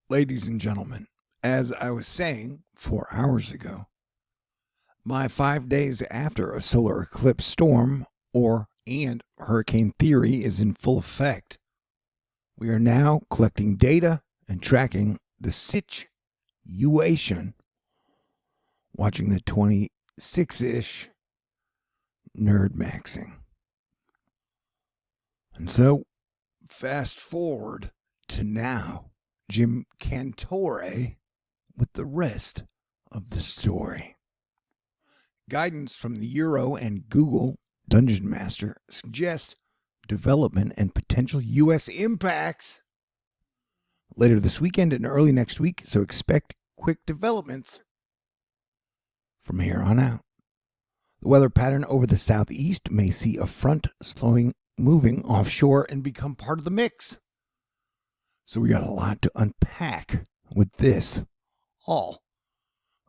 Ladies and gentlemen, as I was saying 4 hours ago, my 5 days after a solar eclipse storm and hurricane theory is in full effect. We are now collecting data and tracking the situation, watching the 26-ish nerd maxing. And so, fast forward to now, Jim Cantore with the rest of the story. Guidance from the Euro and Google Dungeon Master suggests development and potential U.S. impacts later this weekend and early next week, so expect quick developments from here on out. The weather pattern over the southeast may see a front moving offshore and become part of the mix. So we got a lot to unpack with this all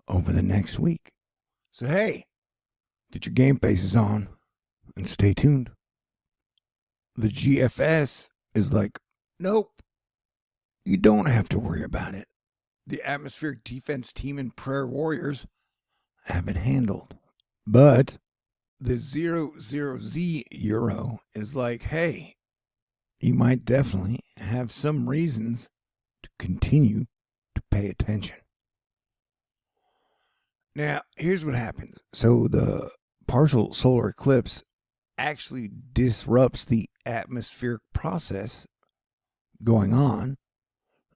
over the next week. So hey, get your game faces on and stay tuned. The GFS is like, nope, you don't have to worry about it. The atmospheric defense team and prayer warriors have it handled. But the 00Z Euro is like, hey, you might definitely have some reasons to continue to pay attention. Now, here's what happens. So the partial solar eclipse actually disrupts the atmospheric process going on.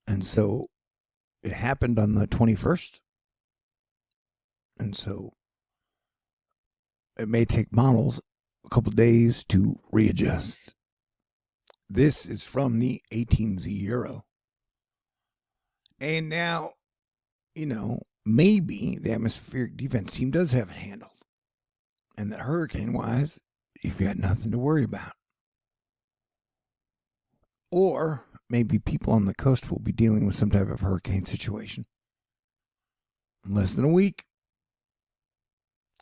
And so it happened on the 21st. And so it may take models a couple days to readjust. This is from the 18Z Euro. And now, maybe the atmospheric defense team does have it handled. And that hurricane-wise, you've got nothing to worry about. Or maybe people on the coast will be dealing with some type of hurricane situation in less than a week.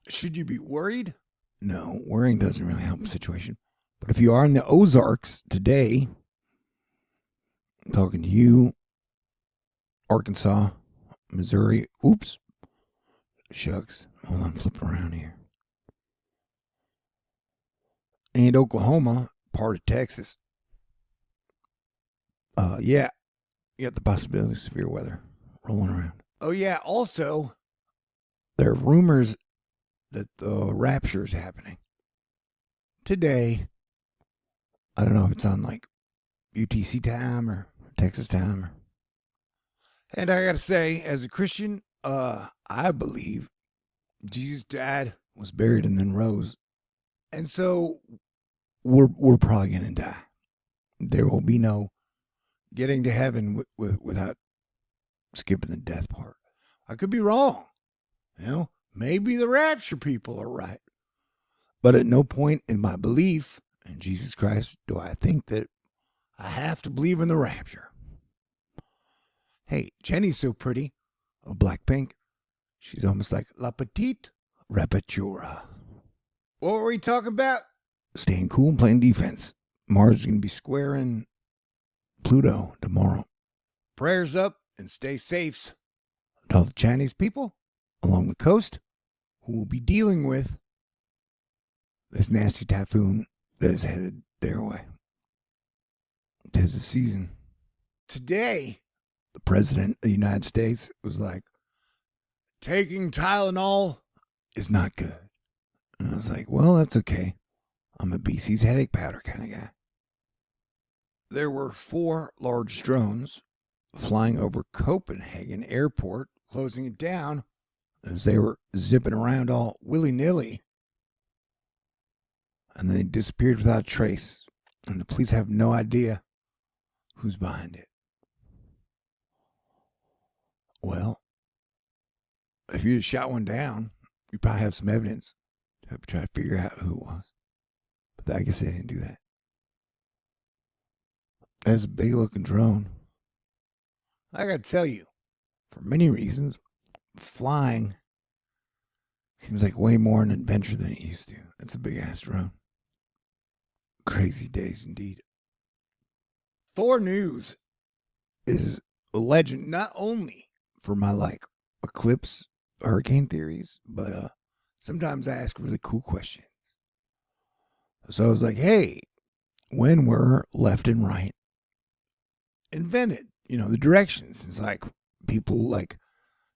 Should you be worried? No, worrying doesn't really help the situation. But if you are in the Ozarks today, I'm talking to you, Arkansas, Missouri, shucks, hold on, flip around here. And Oklahoma, part of Texas. You got the possibility of severe weather rolling around. Oh yeah, also, there are rumors that the rapture is happening today. I don't know if it's on like UTC time or Texas time. And I gotta say, as a Christian, I believe Jesus died, was buried, and then rose. And so we're probably gonna die. There will be no getting to heaven without skipping the death part. I could be wrong. Maybe the rapture people are right. But at no point in my belief in Jesus Christ do I think that I have to believe in the rapture. Hey, Jenny's so pretty of Blackpink. She's almost like La Petite Rapatura. What were we talking about? Staying cool and playing defense. Mars is going to be squaring Pluto tomorrow. Prayers up and stay safe to all the Chinese people along the coast who will be dealing with this nasty typhoon that is headed their way. 'Tis the season. Today, the president of the United States was like, taking Tylenol is not good. And I was like, well, that's okay. I'm a BC's headache powder kind of guy. There were 4 large drones flying over Copenhagen airport, closing it down as they were zipping around all willy-nilly. And then they disappeared without a trace. And the police have no idea who's behind it. Well, if you just shot one down, you probably have some evidence to try to figure out who it was. But I guess they didn't do that. That's a big looking drone. I gotta tell you, for many reasons, flying seems like way more an adventure than it used to. It's a big ass drone. Crazy days indeed. Thor News is a legend, not only for my eclipse hurricane theories, but sometimes I ask really cool questions. So I was like, hey, when were left and right invented? The directions. It's like people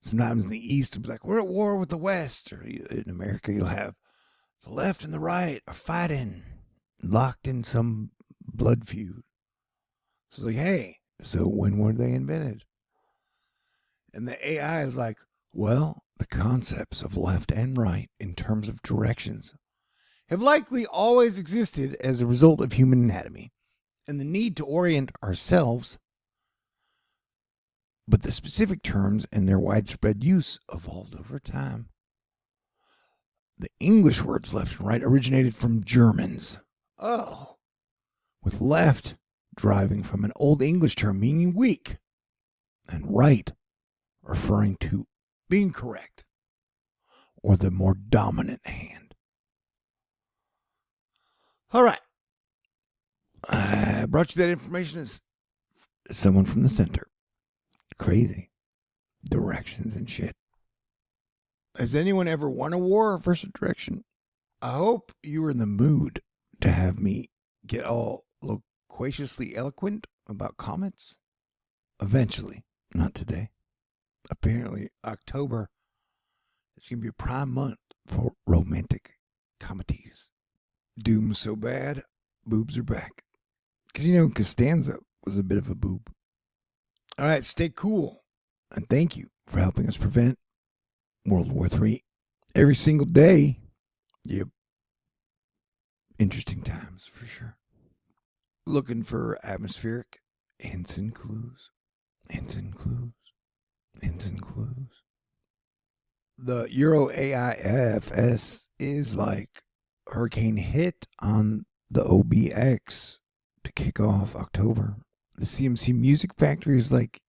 sometimes in the East, it's like, we're at war with the West. Or in America, you'll have the left and the right are fighting, locked in some blood feud. So it's like, hey, so when were they invented? And the AI is like, well, the concepts of left and right in terms of directions have likely always existed as a result of human anatomy and the need to orient ourselves, but the specific terms and their widespread use evolved over time. The English words left and right originated from Germans. Oh, with left deriving from an Old English term meaning weak, and right referring to being correct or the more dominant hand. All right. I brought you that information as someone from the center. Crazy. Directions and shit. Has anyone ever won a war versus direction? I hope you were in the mood to have me get all loquaciously eloquent about comets. Eventually. Not today. Apparently, October is going to be a prime month for romantic comedies. Doom's so bad, boobs are back. Because, Costanza was a bit of a boob. All right, stay cool. And thank you for helping us prevent World War III every single day. Yep. Interesting times, for sure. Looking for atmospheric hints and clues. Hints and clues. Hints and clues. The Euro AIFS is like hurricane hit on the OBX to kick off October. The CMC Music Factory is like,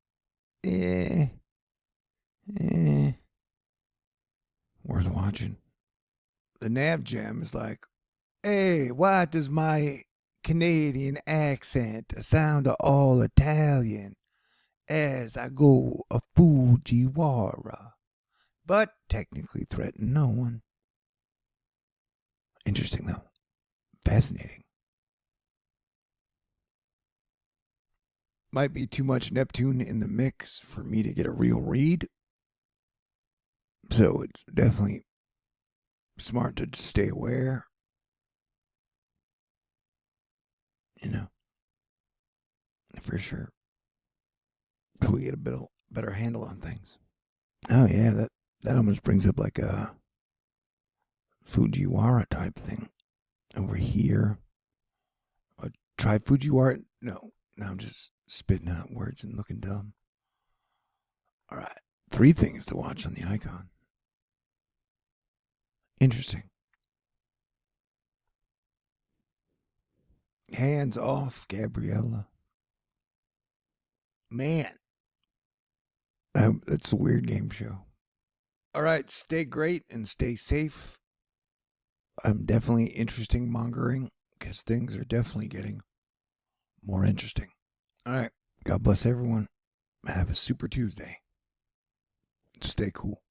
worth watching. The Nav Jam is like, hey, why does my Canadian accent sound all Italian as I go a Fujiwara, but technically threaten no one? Interesting, though. Fascinating. Might be too much Neptune in the mix for me to get a real read. So it's definitely smart to stay aware. For sure. So we get a bit better handle on things. Oh yeah, that almost brings up like a Fujiwara type thing over here. Try Fujiwara? No, I'm just spitting out words and looking dumb. All right, 3 things to watch on the icon. Interesting. Hands off, Gabriella. Man, that's a weird game show. All right, stay great and stay safe. I'm definitely interesting mongering because things are definitely getting more interesting. All right, God bless everyone. Have a super Tuesday. Stay cool.